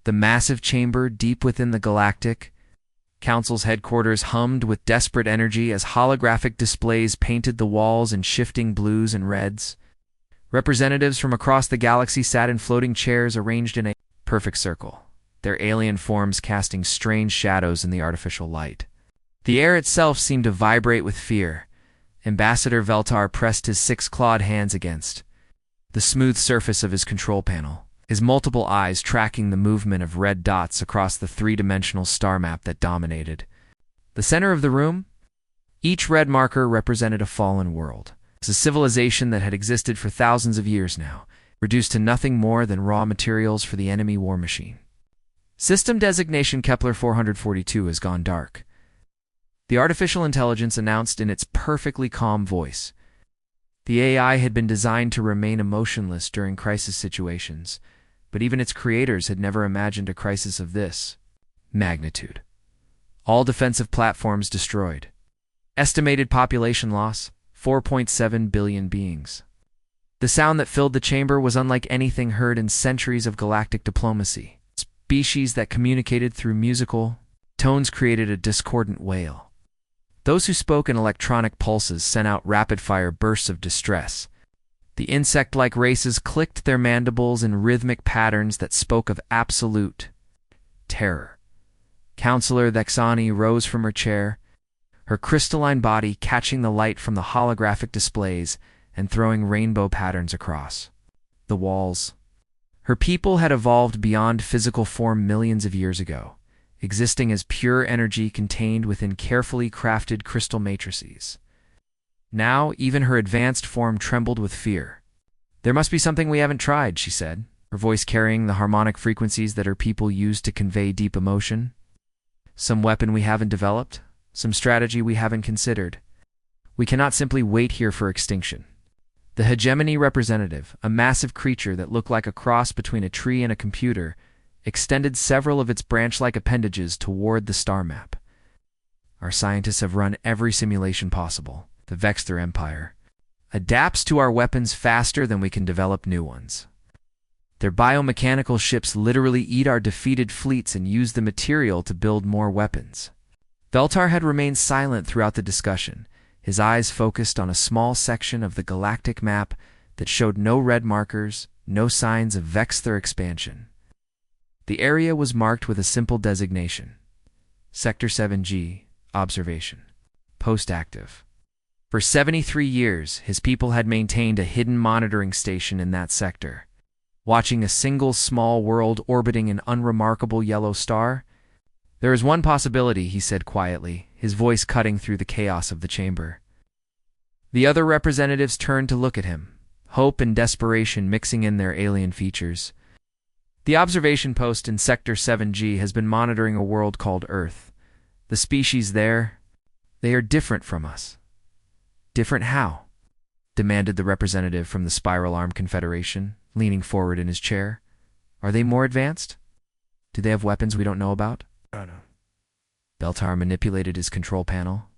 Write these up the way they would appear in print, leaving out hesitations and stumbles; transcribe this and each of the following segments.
The massive chamber deep within the Galactic Council's headquarters hummed with desperate energy as holographic displays painted the walls in shifting blues and reds. Representatives from across the galaxy sat in floating chairs arranged in a perfect circle, their alien forms casting strange shadows in the artificial light. The air itself seemed to vibrate with fear. Ambassador Veltar pressed his six-clawed hands against the smooth surface of his control panel, his multiple eyes tracking the movement of red dots across the three-dimensional star map that dominated the center of the room. Each red marker represented a fallen world. It's a civilization that had existed for thousands of years now, reduced to nothing more than raw materials for the enemy war machine. System designation Kepler 442 has gone dark. The artificial intelligence announced in its perfectly calm voice. The AI had been designed to remain emotionless during crisis situations, but even its creators had never imagined a crisis of this magnitude. All defensive platforms destroyed. Estimated population loss, 4.7 billion beings. The sound that filled the chamber was unlike anything heard in centuries of galactic diplomacy. Species that communicated through musical tones created a discordant wail. Those who spoke in electronic pulses sent out rapid-fire bursts of distress. The insect-like races clicked their mandibles in rhythmic patterns that spoke of absolute terror. Counselor Thexani rose from her chair, her crystalline body catching the light from the holographic displays and throwing rainbow patterns across the walls. Her people had evolved beyond physical form millions of years ago, existing as pure energy contained within carefully crafted crystal matrices. Now, even her advanced form trembled with fear. "There must be something we haven't tried," she said, her voice carrying the harmonic frequencies that her people used to convey deep emotion. "Some weapon we haven't developed, some strategy we haven't considered. We cannot simply wait here for extinction." The hegemony representative, a massive creature that looked like a cross between a tree and a computer, extended several of its branch-like appendages toward the star map. "Our scientists have run every simulation possible. The Vexter Empire adapts to our weapons faster than we can develop new ones. Their biomechanical ships literally eat our defeated fleets and use the material to build more weapons." Veltar had remained silent throughout the discussion, his eyes focused on a small section of the galactic map that showed no red markers, no signs of Vexter expansion. The area was marked with a simple designation: Sector 7G, Observation. Post-active. For 73 years, his people had maintained a hidden monitoring station in that sector, watching a single small world orbiting an unremarkable yellow star. "There is one possibility," he said quietly, his voice cutting through the chaos of the chamber. The other representatives turned to look at him, hope and desperation mixing in their alien features. "The observation post in Sector 7G has been monitoring a world called Earth. The species there, they are different from us." "Different how?" demanded the representative from the Spiral Arm Confederation, leaning forward in his chair. "Are they more advanced? Do they have weapons we don't know about?" I don't know. Veltar manipulated his control panel,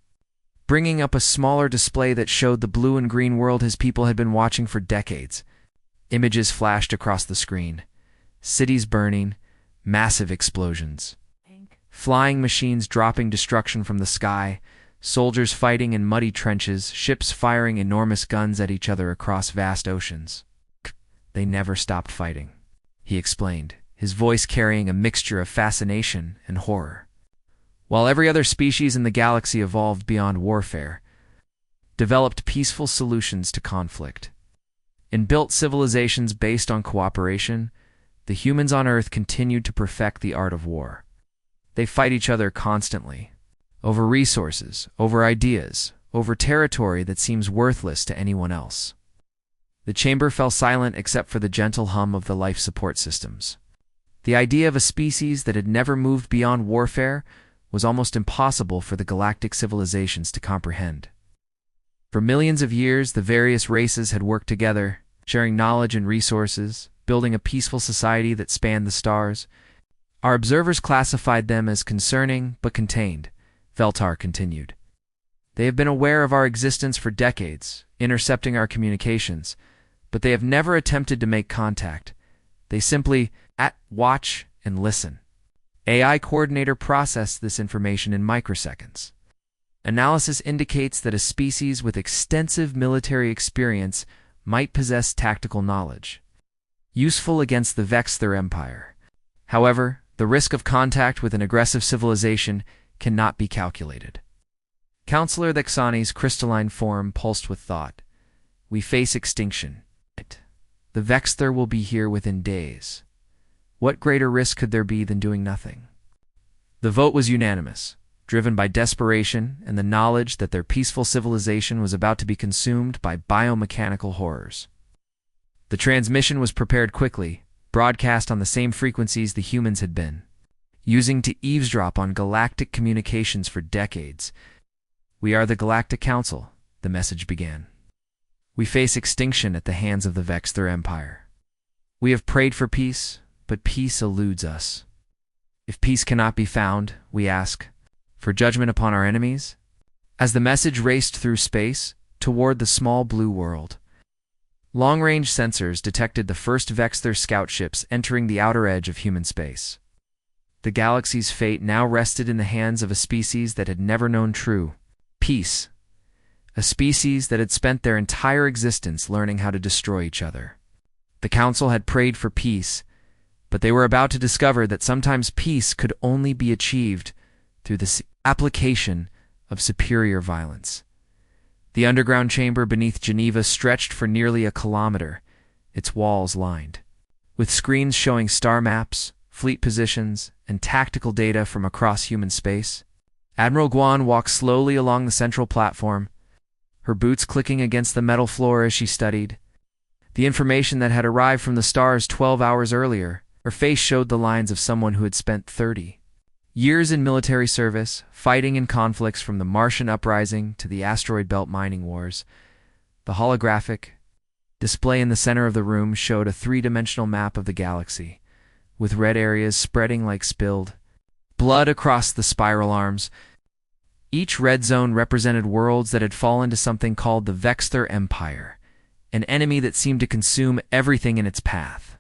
bringing up a smaller display that showed the blue and green world his people had been watching for decades. Images flashed across the screen. Cities burning, massive explosions, flying machines dropping destruction from the sky, soldiers fighting in muddy trenches, ships firing enormous guns at each other across vast oceans. "They never stopped fighting," he explained, his voice carrying a mixture of fascination and horror. "While every other species in the galaxy evolved beyond warfare, developed peaceful solutions to conflict, and built civilizations based on cooperation, the humans on Earth continued to perfect the art of war. They fight each other constantly, over resources, over ideas, over territory that seems worthless to anyone else." The chamber fell silent except for the gentle hum of the life support systems. The idea of a species that had never moved beyond warfare was almost impossible for the galactic civilizations to comprehend. For millions of years, the various races had worked together, sharing knowledge and resources, building a peaceful society that spanned the stars. "Our observers classified them as concerning but contained," Veltar continued. "They have been aware of our existence for decades, intercepting our communications, but they have never attempted to make contact. They simply watch and listen. AI coordinator processed this information in microseconds. Analysis indicates that a species with extensive military experience might possess tactical knowledge, useful against the Vexther Empire. However, the risk of contact with an aggressive civilization cannot be calculated. Counselor Thexani's crystalline form pulsed with thought. We face extinction. The Vexther will be here within days. What greater risk could there be than doing nothing? The vote was unanimous, driven by desperation and the knowledge that their peaceful civilization was about to be consumed by biomechanical horrors. The transmission was prepared quickly, broadcast on the same frequencies the humans had been, using to eavesdrop on galactic communications for decades. We are the Galactic Council, the message began. We face extinction at the hands of the Vexther Empire. We have prayed for peace, but peace eludes us. If peace cannot be found, we ask, for judgment upon our enemies? As the message raced through space, toward the small blue world, long-range sensors detected the first Vexther scout ships entering the outer edge of human space. The galaxy's fate now rested in the hands of a species that had never known true peace, a species that had spent their entire existence learning how to destroy each other. The Council had prayed for peace, but they were about to discover that sometimes peace could only be achieved through the application of superior violence. The underground chamber beneath Geneva stretched for nearly a kilometer, its walls lined with screens showing star maps, fleet positions, and tactical data from across human space. Admiral Guan walked slowly along the central platform, her boots clicking against the metal floor as she studied. The information that had arrived from the stars 12 hours earlier, her face showed the lines of someone who had spent 30 years in military service, fighting in conflicts from the Martian uprising to the asteroid belt mining wars. The holographic display in the center of the room showed a three-dimensional map of the galaxy, with red areas spreading like spilled blood across the spiral arms. Each red zone represented worlds that had fallen to something called the Vexther Empire, an enemy that seemed to consume everything in its path.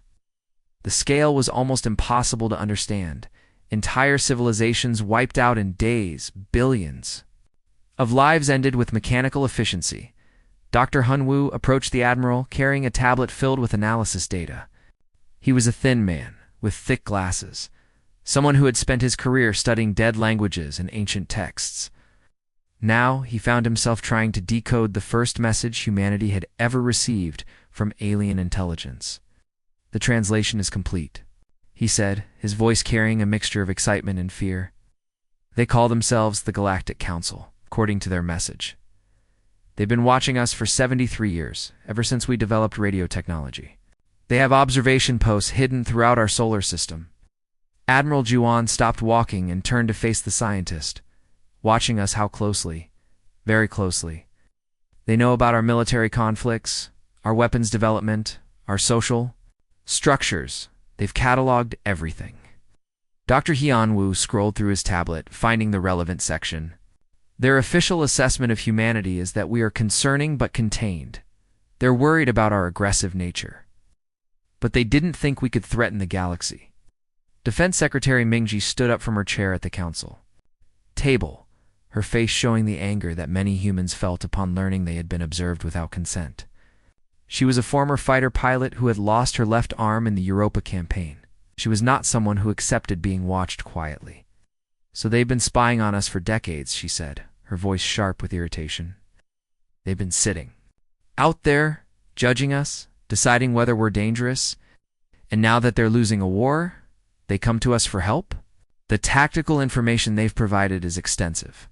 The scale was almost impossible to understand. Entire civilizations wiped out in days, billions of lives ended with mechanical efficiency. Dr. Hunwu approached the Admiral carrying a tablet filled with analysis data. He was a thin man, with thick glasses, someone who had spent his career studying dead languages and ancient texts. Now he found himself trying to decode the first message humanity had ever received from alien intelligence. The translation is complete, he said, his voice carrying a mixture of excitement and fear. They call themselves the Galactic Council, according to their message. They've been watching us for 73 years, ever since we developed radio technology. They have observation posts hidden throughout our solar system. Admiral Juan stopped walking and turned to face the scientist, watching us how closely, very closely. They know about our military conflicts, our weapons development, our social structures. They've cataloged everything. Dr. Hianwu scrolled through his tablet, finding the relevant section. Their official assessment of humanity is that we are concerning but contained. They're worried about our aggressive nature. But they didn't think we could threaten the galaxy. Defense Secretary Mingji stood up from her chair at the council table, her face showing the anger that many humans felt upon learning they had been observed without consent. She was a former fighter pilot who had lost her left arm in the Europa campaign. She was not someone who accepted being watched quietly. So they've been spying on us for decades, she said, her voice sharp with irritation. They've been sitting out there, judging us, deciding whether we're dangerous, and now that they're losing a war, they come to us for help? The tactical information they've provided is extensive,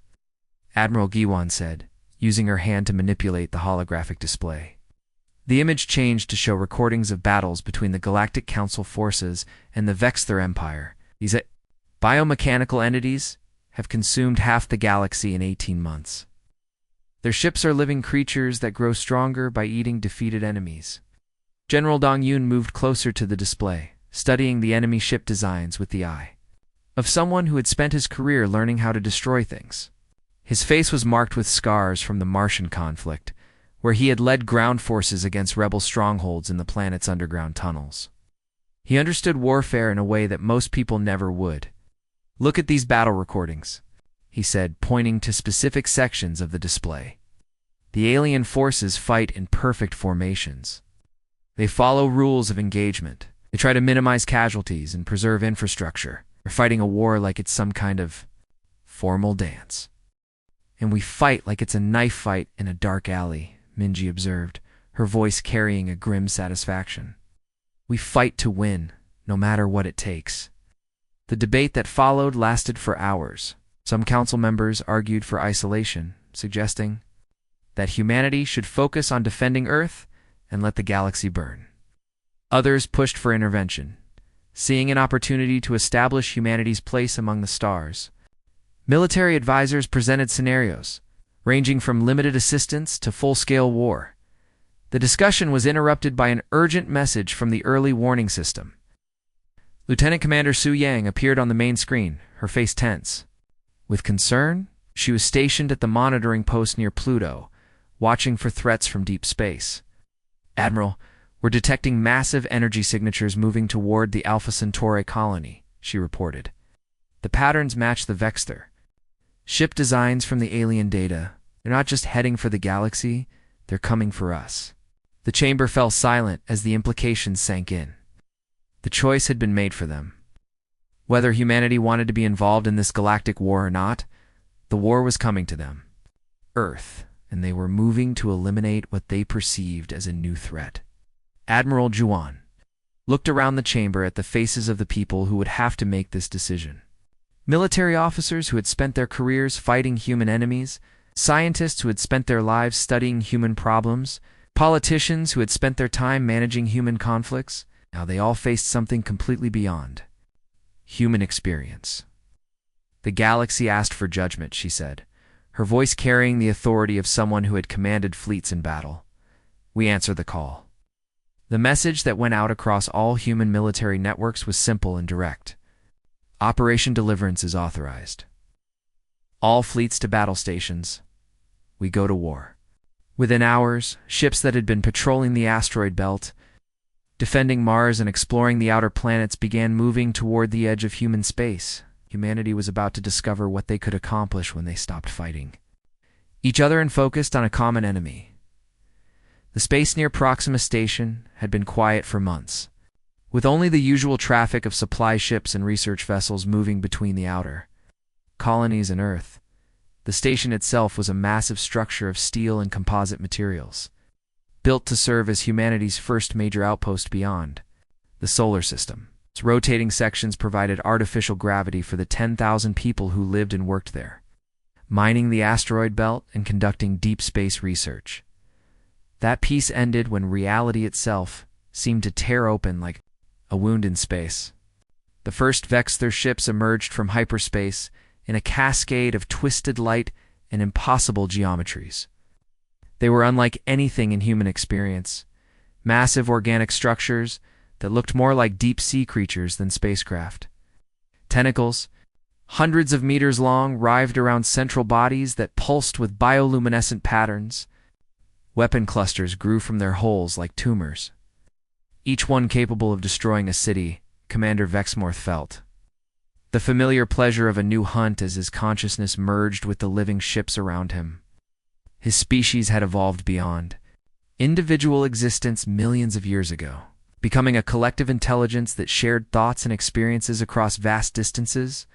Admiral Giwan said, using her hand to manipulate the holographic display. The image changed to show recordings of battles between the Galactic Council forces and the Vexther Empire. These biomechanical entities have consumed half the galaxy in 18 months. Their ships are living creatures that grow stronger by eating defeated enemies. General Dong Yun moved closer to the display, studying the enemy ship designs with the eye of someone who had spent his career learning how to destroy things. His face was marked with scars from the Martian conflict, where he had led ground forces against rebel strongholds in the planet's underground tunnels. He understood warfare in a way that most people never would. "Look at these battle recordings," he said, pointing to specific sections of the display. "The alien forces fight in perfect formations. They follow rules of engagement. They try to minimize casualties and preserve infrastructure. They're fighting a war like it's some kind of formal dance. And we fight like it's a knife fight in a dark alley," Minji observed, her voice carrying a grim satisfaction. "We fight to win, no matter what it takes." The debate that followed lasted for hours. Some council members argued for isolation, suggesting that humanity should focus on defending Earth and let the galaxy burn. Others pushed for intervention, seeing an opportunity to establish humanity's place among the stars. Military advisors presented scenarios, ranging from limited assistance to full-scale war. The discussion was interrupted by an urgent message from the early warning system. Lieutenant Commander Su Yang appeared on the main screen, her face tense. With concern, she was stationed at the monitoring post near Pluto, watching for threats from deep space. "Admiral, we're detecting massive energy signatures moving toward the Alpha Centauri colony," she reported. "The patterns match the Vexter. Ship designs from the alien data. They're not just heading for the galaxy, they're coming for us." The chamber fell silent as the implications sank in. The choice had been made for them. Whether humanity wanted to be involved in this galactic war or not, the war was coming to them. Earth, and they were moving to eliminate what they perceived as a new threat. Admiral Juan looked around the chamber at the faces of the people who would have to make this decision. Military officers who had spent their careers fighting human enemies, scientists who had spent their lives studying human problems, politicians who had spent their time managing human conflicts. Now they all faced something completely beyond human experience. "The galaxy asked for judgment," she said, her voice carrying the authority of someone who had commanded fleets in battle. "We answer the call." The message that went out across all human military networks was simple and direct. Operation Deliverance is authorized. All fleets to battle stations. We go to war. Within hours, ships that had been patrolling the asteroid belt, defending Mars and exploring the outer planets began moving toward the edge of human space. Humanity was about to discover what they could accomplish when they stopped fighting each other and focused on a common enemy. The space near Proxima Station had been quiet for months, with only the usual traffic of supply ships and research vessels moving between the outer colonies and Earth. The station itself was a massive structure of steel and composite materials, built to serve as humanity's first major outpost beyond the solar system. Its rotating sections provided artificial gravity for the 10,000 people who lived and worked there, mining the asteroid belt and conducting deep space research. That peace ended when reality itself seemed to tear open like a wound in space. The first Vexter ships emerged from hyperspace in a cascade of twisted light and impossible geometries. They were unlike anything in human experience, massive organic structures that looked more like deep-sea creatures than spacecraft. Tentacles, hundreds of meters long, writhed around central bodies that pulsed with bioluminescent patterns. Weapon clusters grew from their holes like tumors, each one capable of destroying a city, Commander Vexmorth felt. The familiar pleasure of a new hunt as his consciousness merged with the living ships around him. His species had evolved beyond individual existence millions of years ago, becoming a collective intelligence that shared thoughts and experiences across vast distances.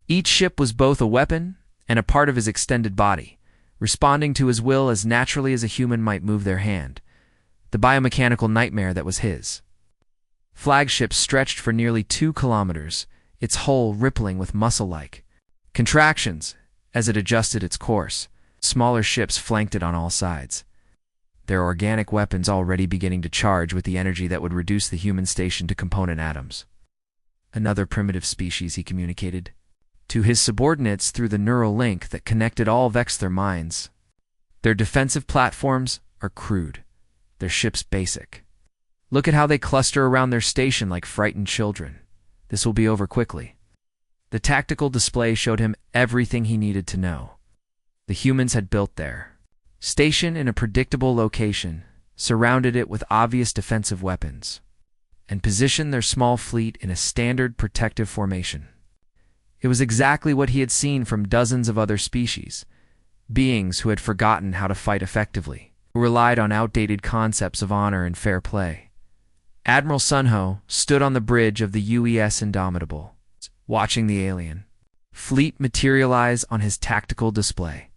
Each ship was both a weapon and a part of his extended body, responding to his will as naturally as a human might move their hand, the biomechanical nightmare that was his. Flagship stretched for nearly 2 kilometers, its hull rippling with muscle-like contractions as it adjusted its course. Smaller ships flanked it on all sides, their organic weapons already beginning to charge with the energy that would reduce the human station to component atoms. Another primitive species, he communicated to his subordinates through the neural link that connected all Vexter minds. Their defensive platforms are crude, their ships basic. Look at how they cluster around their station like frightened children. This will be over quickly. The tactical display showed him everything he needed to know. The humans had built their station in a predictable location, surrounded it with obvious defensive weapons, and positioned their small fleet in a standard protective formation. It was exactly what he had seen from dozens of other species, beings who had forgotten how to fight effectively, who relied on outdated concepts of honor and fair play. Admiral Sunho stood on the bridge of the UES Indomitable, watching the alien fleet materialize on his tactical display.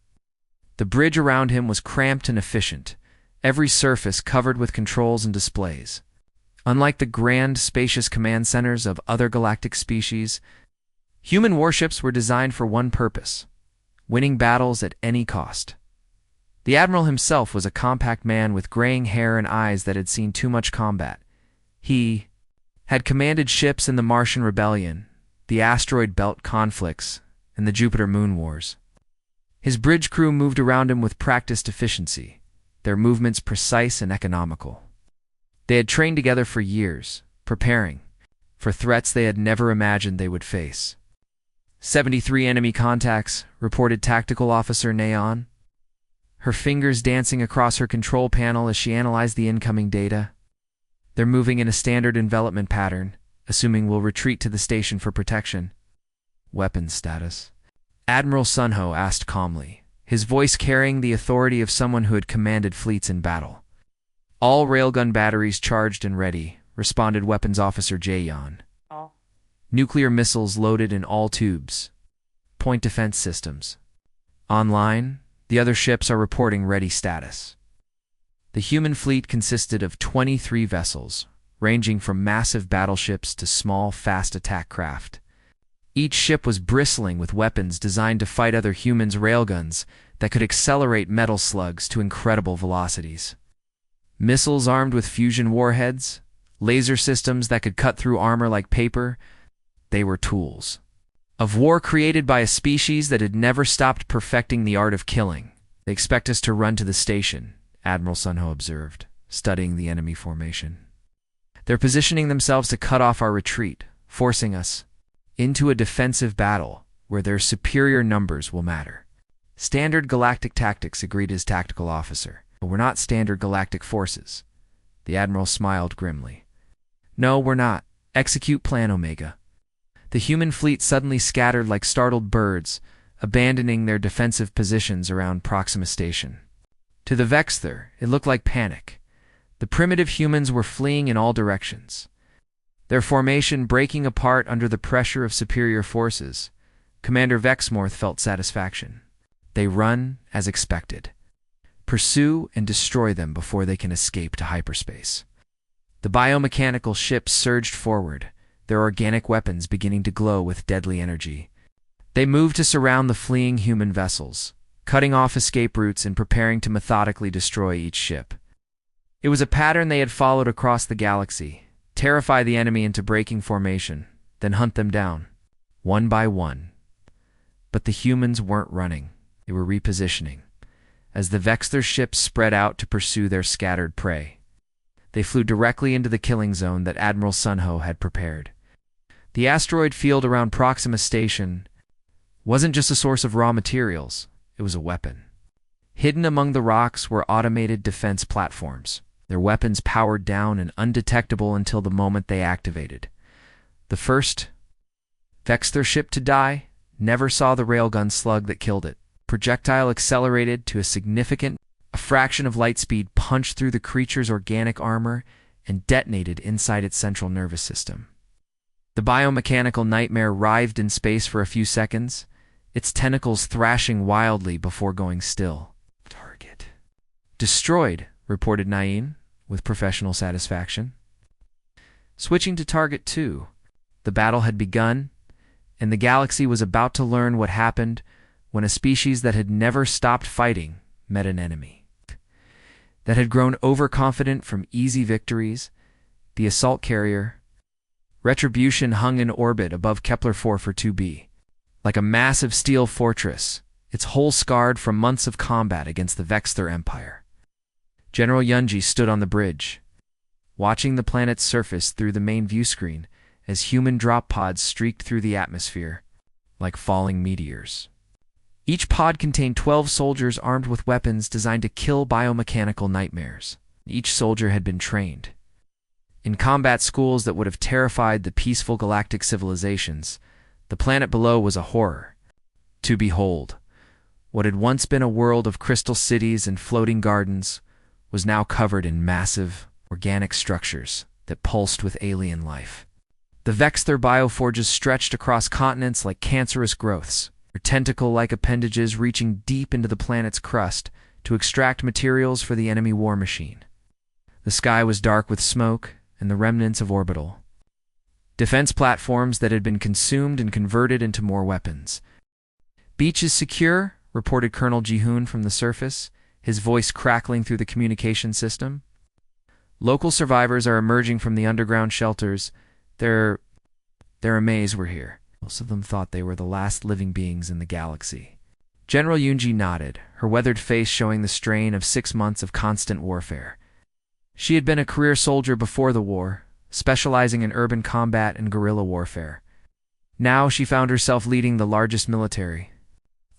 The bridge around him was cramped and efficient, every surface covered with controls and displays. Unlike the grand, spacious command centers of other galactic species, human warships were designed for one purpose: winning battles at any cost. The Admiral himself was a compact man with graying hair and eyes that had seen too much combat. He had commanded ships in the Martian Rebellion, the Asteroid Belt conflicts, and the Jupiter Moon Wars. His bridge crew moved around him with practiced efficiency, their movements precise and economical. They had trained together for years, preparing for threats they had never imagined they would face. 73 enemy contacts, reported Tactical Officer Neon, her fingers dancing across her control panel as she analyzed the incoming data. They're moving in a standard envelopment pattern, assuming we'll retreat to the station for protection. Weapons status. Admiral Sunho asked calmly, his voice carrying the authority of someone who had commanded fleets in battle. All railgun batteries charged and ready, responded Weapons Officer Jaeyon. Nuclear missiles loaded in all tubes. Point defense systems. Online, the other ships are reporting ready status. The human fleet consisted of 23 vessels, ranging from massive battleships to small, fast attack craft. Each ship was bristling with weapons designed to fight other humans' railguns that could accelerate metal slugs to incredible velocities. Missiles armed with fusion warheads, laser systems that could cut through armor like paper, they were tools of war created by a species that had never stopped perfecting the art of killing. They expect us to run to the station, Admiral Sunho observed, studying the enemy formation. They're positioning themselves to cut off our retreat, forcing us into a defensive battle where their superior numbers will matter. Standard galactic tactics, agreed his tactical officer, but we're not standard galactic forces. The Admiral smiled grimly. No, we're not. Execute Plan Omega. The human fleet suddenly scattered like startled birds, abandoning their defensive positions around Proxima Station. To the Vexther, it looked like panic. The primitive humans were fleeing in all directions, their formation breaking apart under the pressure of superior forces. Commander Vexmorth felt satisfaction. They run as expected. Pursue and destroy them before they can escape to hyperspace. The biomechanical ships surged forward, their organic weapons beginning to glow with deadly energy. They moved to surround the fleeing human vessels, cutting off escape routes and preparing to methodically destroy each ship. It was a pattern they had followed across the galaxy: terrify the enemy into breaking formation, then hunt them down, one by one. But the humans weren't running, they were repositioning. As the Vexther ships spread out to pursue their scattered prey, they flew directly into the killing zone that Admiral Sunho had prepared. The asteroid field around Proxima Station wasn't just a source of raw materials, it was a weapon. Hidden among the rocks were automated defense platforms, their weapons powered down and undetectable until the moment they activated. The first Vexther ship to die never saw the railgun slug that killed it. Projectile accelerated to a fraction of light speed, punched through the creature's organic armor and detonated inside its central nervous system. The biomechanical nightmare writhed in space for a few seconds, its tentacles thrashing wildly before going still. Target destroyed, reported Nain, with professional satisfaction. Switching to Target 2, the battle had begun, and the galaxy was about to learn what happened when a species that had never stopped fighting met an enemy that had grown overconfident from easy victories. The assault carrier Retribution hung in orbit above Kepler-4 for 2b, like a massive steel fortress, its hull scarred from months of combat against the Vexther Empire. General Yunji stood on the bridge, watching the planet's surface through the main view screen as human drop pods streaked through the atmosphere like falling meteors. Each pod contained 12 soldiers armed with weapons designed to kill biomechanical nightmares. Each soldier had been trained In combat schools that would have terrified the peaceful galactic civilizations, the planet below was a horror to behold. What had once been a world of crystal cities and floating gardens was now covered in massive, organic structures that pulsed with alien life. The Vexther bioforges stretched across continents like cancerous growths, their tentacle-like appendages reaching deep into the planet's crust to extract materials for the enemy war machine. The sky was dark with smoke and the remnants of orbital defense platforms that had been consumed and converted into more weapons. "Beach is secure," reported Colonel Jihoon from the surface, his voice crackling through the communication system. "Local survivors are emerging from the underground shelters. They're amazed we're here." Most of them thought they were the last living beings in the galaxy. General Yoonji nodded, her weathered face showing the strain of 6 months of constant warfare. She had been a career soldier before the war, specializing in urban combat and guerrilla warfare. Now she found herself leading the largest military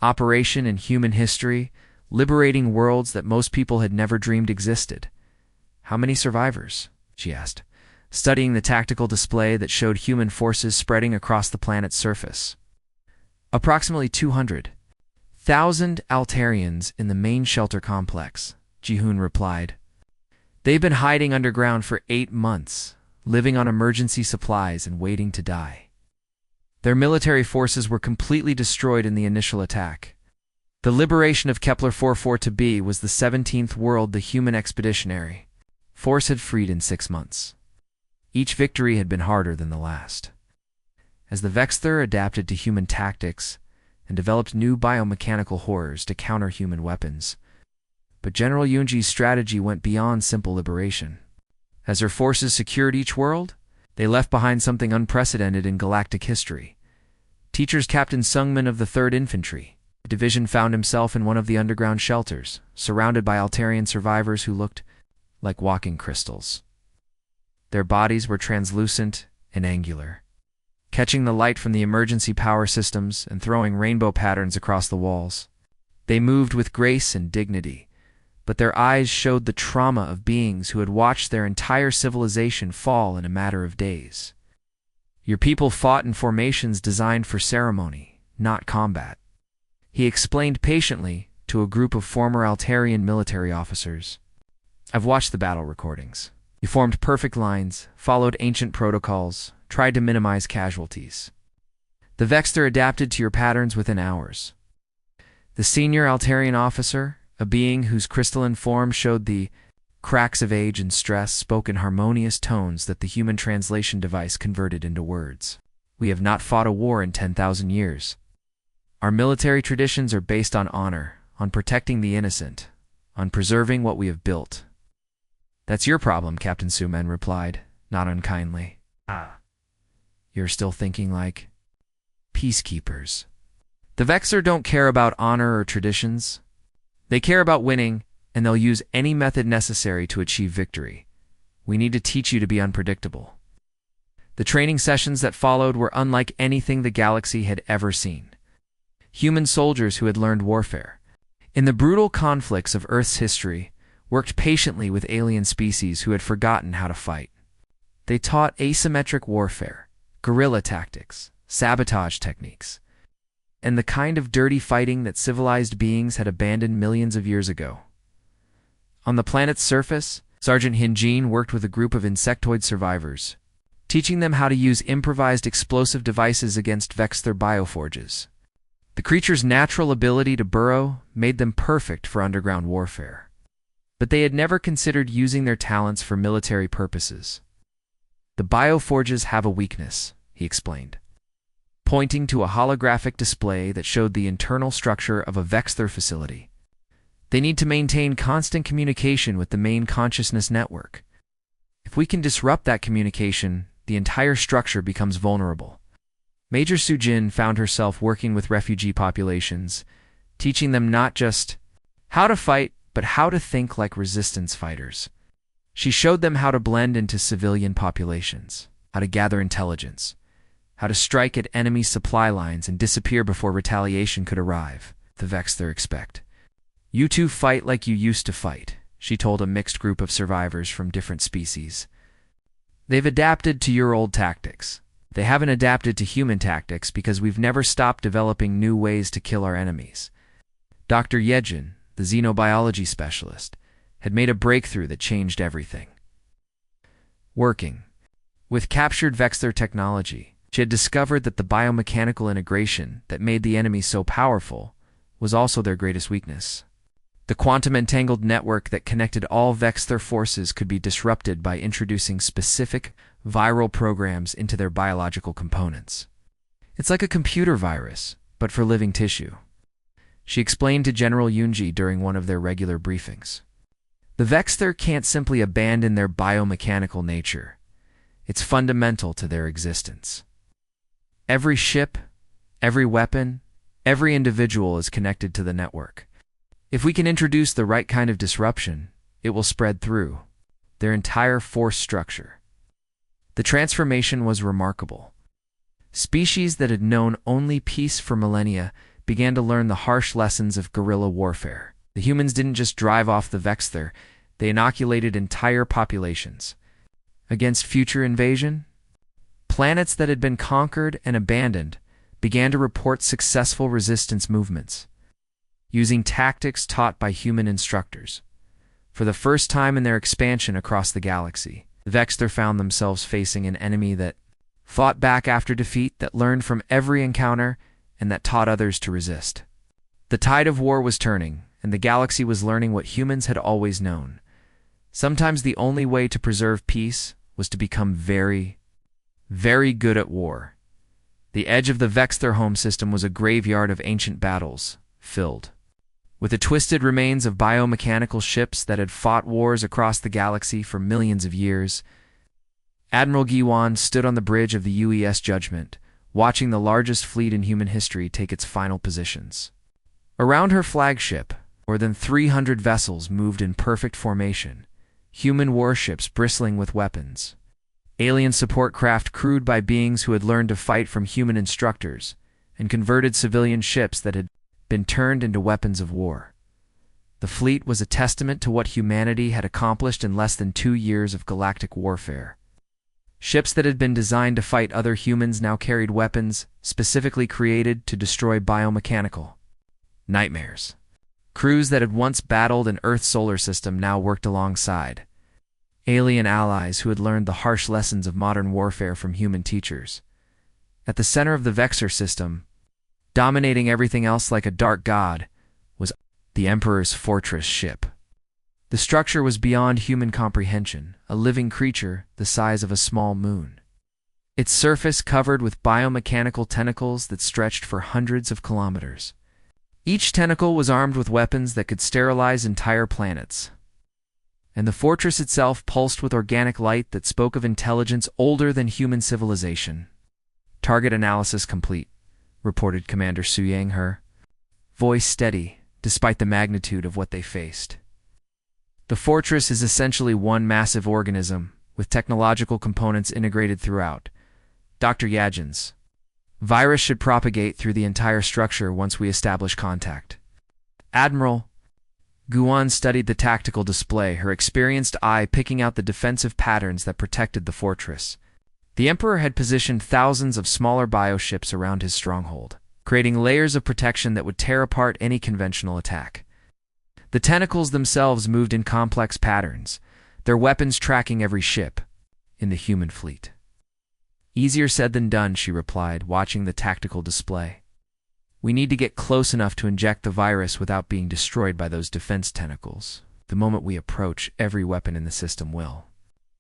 operation in human history, liberating worlds that most people had never dreamed existed. "How many survivors?" she asked, studying the tactical display that showed human forces spreading across the planet's surface. "Approximately 200,000 Altarians in the main shelter complex," Jihoon replied. "They've been hiding underground for 8 months, living on emergency supplies and waiting to die. Their military forces were completely destroyed in the initial attack. The liberation of Kepler 442b was the 17th world the human expeditionary force had freed in 6 months. Each victory had been harder than the last. As the Vexther adapted to human tactics and developed new biomechanical horrors to counter human weapons, but General Yoonji's strategy went beyond simple liberation. As her forces secured each world, they left behind something unprecedented in galactic history. Teacher's Captain Sungman of the 3rd Infantry Division found himself in one of the underground shelters, surrounded by Altarian survivors who looked like walking crystals. Their bodies were translucent and angular, catching the light from the emergency power systems and throwing rainbow patterns across the walls. They moved with grace and dignity, but their eyes showed the trauma of beings who had watched their entire civilization fall in a matter of days. "Your people fought in formations designed for ceremony, not combat," he explained patiently to a group of former Altarian military officers. "I've watched the battle recordings. You formed perfect lines, followed ancient protocols, tried to minimize casualties. The Vexther adapted to your patterns within hours." The senior Altarian officer, a being whose crystalline form showed the cracks of age and stress, spoke in harmonious tones that the human translation device converted into words. "We have not fought a war in 10,000 years. Our military traditions are based on honor, on protecting the innocent, on preserving what we have built." "That's your problem," Captain Sumen replied, not unkindly. "You're still thinking like peacekeepers. The Vexer don't care about honor or traditions. They care about winning, and they'll use any method necessary to achieve victory. We need to teach you to be unpredictable." The training sessions that followed were unlike anything the galaxy had ever seen. Human soldiers who had learned warfare in the brutal conflicts of Earth's history worked patiently with alien species who had forgotten how to fight. They taught asymmetric warfare, guerrilla tactics, sabotage techniques, and the kind of dirty fighting that civilized beings had abandoned millions of years ago. On the planet's surface, Sergeant Hinjin worked with a group of insectoid survivors, teaching them how to use improvised explosive devices against Vexther bioforges. The creatures' natural ability to burrow made them perfect for underground warfare, but they had never considered using their talents for military purposes. "The bioforges have a weakness," he explained, pointing to a holographic display that showed the internal structure of a Vexther facility. "They need to maintain constant communication with the main consciousness network. If we can disrupt that communication, the entire structure becomes vulnerable." Major Sujin found herself working with refugee populations, teaching them not just how to fight, but how to think like resistance fighters. She showed them how to blend into civilian populations, how to gather intelligence, how to strike at enemy supply lines and disappear before retaliation could arrive, the Vexther expect. "You two fight like you used to fight," she told a mixed group of survivors from different species. They've adapted to your old tactics. They haven't adapted to human tactics because we've never stopped developing new ways to kill our enemies. Dr. Yejin, the xenobiology specialist, had made a breakthrough that changed everything. Working with captured Vexler technology, she had discovered that the biomechanical integration that made the enemy so powerful was also their greatest weakness. The quantum entangled network that connected all Vexler forces could be disrupted by introducing specific viral programs into their biological components. It's like a computer virus, but for living tissue. She explained to General Yunji during one of their regular briefings. The Vexler can't simply abandon their biomechanical nature. It's fundamental to their existence. Every ship, every weapon, every individual is connected to the network. If we can introduce the right kind of disruption, it will spread through their entire force structure. The transformation was remarkable. Species that had known only peace for millennia began to learn the harsh lessons of guerrilla warfare. The humans didn't just drive off the Vexler, they inoculated entire populations. Against future invasion, planets that had been conquered and abandoned began to report successful resistance movements, using tactics taught by human instructors. For the first time in their expansion across the galaxy, the Vexler found themselves facing an enemy that fought back after defeat, that learned from every encounter, and that taught others to resist. The tide of war was turning, and the galaxy was learning what humans had always known. Sometimes the only way to preserve peace was to become very, very good at war. The edge of the Vexler home system was a graveyard of ancient battles, filled with the twisted remains of biomechanical ships that had fought wars across the galaxy for millions of years. Admiral Giwan stood on the bridge of the UES Judgment, watching the largest fleet in human history take its final positions. Around her flagship, more than 300 vessels moved in perfect formation, human warships bristling with weapons, alien support craft crewed by beings who had learned to fight from human instructors, and converted civilian ships that had been turned into weapons of war. The fleet was a testament to what humanity had accomplished in less than 2 years of galactic warfare. Ships that had been designed to fight other humans now carried weapons specifically created to destroy biomechanical nightmares. Crews that had once battled an Earth solar system now worked alongside alien allies who had learned the harsh lessons of modern warfare from human teachers. At the center of the Vexer system, dominating everything else like a dark god, was the Emperor's fortress ship. The structure was beyond human comprehension, a living creature the size of a small moon. Its surface covered with biomechanical tentacles that stretched for hundreds of kilometers. Each tentacle was armed with weapons that could sterilize entire planets. And the fortress itself pulsed with organic light that spoke of intelligence older than human civilization. Target analysis complete, reported Commander Suyang, her voice steady despite the magnitude of what they faced. The fortress is essentially one massive organism with technological components integrated throughout. Dr. Yajin's virus should propagate through the entire structure once we establish contact. Admiral Guan studied the tactical display, her experienced eye picking out the defensive patterns that protected the fortress. The Emperor had positioned thousands of smaller bioships around his stronghold, creating layers of protection that would tear apart any conventional attack. The tentacles themselves moved in complex patterns, their weapons tracking every ship in the human fleet. Easier said than done, she replied, watching the tactical display. We need to get close enough to inject the virus without being destroyed by those defense tentacles. The moment we approach, every weapon in the system will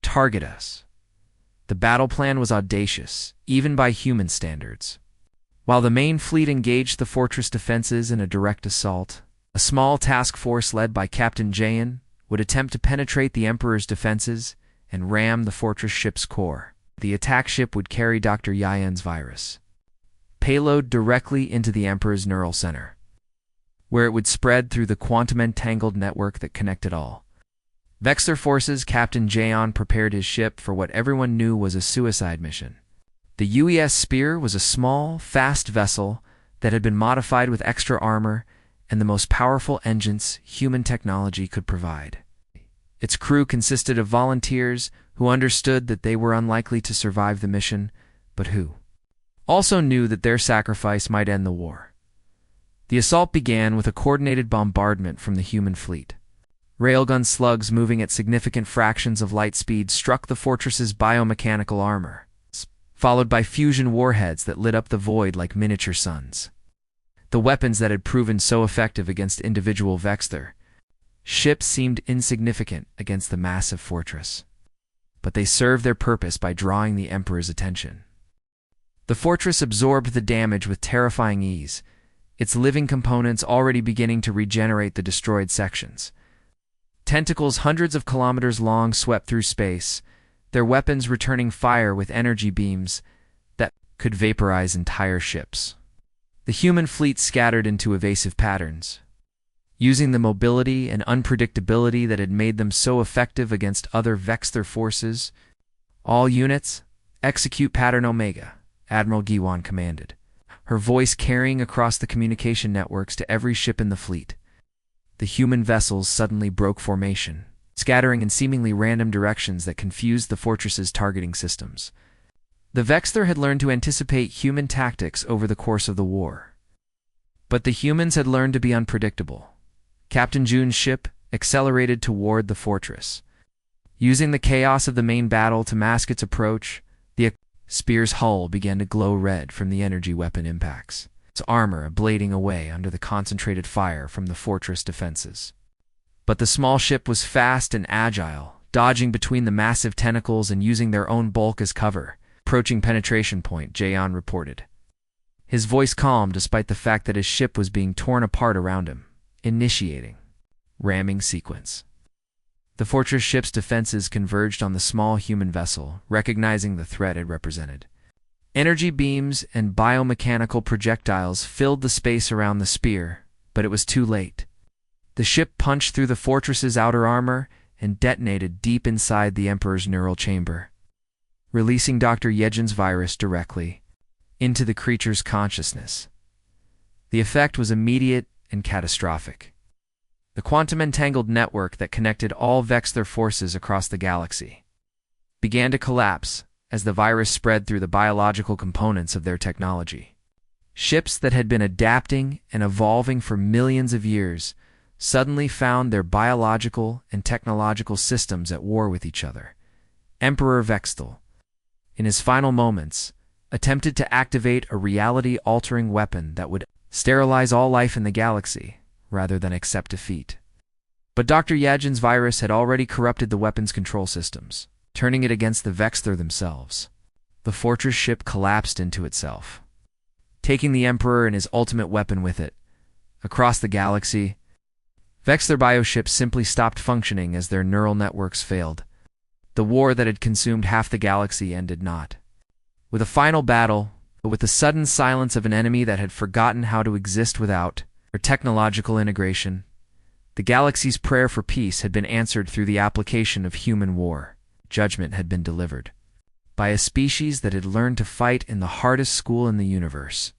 target us. The battle plan was audacious, even by human standards. While the main fleet engaged the fortress defenses in a direct assault, a small task force led by Captain Jayan would attempt to penetrate the Emperor's defenses and ram the fortress ship's core. The attack ship would carry Dr. Yayan's virus payload directly into the Emperor's neural center, where it would spread through the quantum-entangled network that connected all. Vexler Forces Captain Jayan prepared his ship for what everyone knew was a suicide mission. The UES Spear was a small, fast vessel that had been modified with extra armor and the most powerful engines human technology could provide. Its crew consisted of volunteers who understood that they were unlikely to survive the mission, but who also knew that their sacrifice might end the war. The assault began with a coordinated bombardment from the human fleet. Railgun slugs moving at significant fractions of light speed struck the fortress's biomechanical armor, followed by fusion warheads that lit up the void like miniature suns. The weapons that had proven so effective against individual Vexter ships seemed insignificant against the massive fortress, but they served their purpose by drawing the Emperor's attention. The fortress absorbed the damage with terrifying ease, its living components already beginning to regenerate the destroyed sections. Tentacles hundreds of kilometers long swept through space, their weapons returning fire with energy beams that could vaporize entire ships. The human fleet scattered into evasive patterns, using the mobility and unpredictability that had made them so effective against other Vexter forces. "All units, execute Pattern Omega," Admiral Giwan commanded, her voice carrying across the communication networks to every ship in the fleet. The human vessels suddenly broke formation, scattering in seemingly random directions that confused the fortress's targeting systems. The Vexter had learned to anticipate human tactics over the course of the war, but the humans had learned to be unpredictable. Captain June's ship accelerated toward the fortress. Using the chaos of the main battle to mask its approach, the spear's hull began to glow red from the energy weapon impacts, its armor ablating away under the concentrated fire from the fortress defenses. But the small ship was fast and agile, dodging between the massive tentacles and using their own bulk as cover. "Approaching penetration point," Jayon reported, his voice calm despite the fact that his ship was being torn apart around him. "Initiating ramming sequence." The fortress ship's defenses converged on the small human vessel, recognizing the threat it represented. Energy beams and biomechanical projectiles filled the space around the spear, but it was too late. The ship punched through the fortress's outer armor and detonated deep inside the Emperor's neural chamber, releasing Dr. Yejin's virus directly into the creature's consciousness. The effect was immediate and catastrophic. The quantum-entangled network that connected all Vexter forces across the galaxy began to collapse as the virus spread through the biological components of their technology. Ships that had been adapting and evolving for millions of years suddenly found their biological and technological systems at war with each other. Emperor Vextel, in his final moments, attempted to activate a reality-altering weapon that would sterilize all life in the galaxy, rather than accept defeat. But Dr. Yajin's virus had already corrupted the weapon's control systems, turning it against the Vexter themselves. The fortress ship collapsed into itself, taking the Emperor and his ultimate weapon with it. Across the galaxy, Vexter bioships simply stopped functioning as their neural networks failed. The war that had consumed half the galaxy ended not with a final battle, but with the sudden silence of an enemy that had forgotten how to exist without or technological integration. The galaxy's prayer for peace had been answered through the application of human war. Judgment had been delivered by a species that had learned to fight in the hardest school in the universe.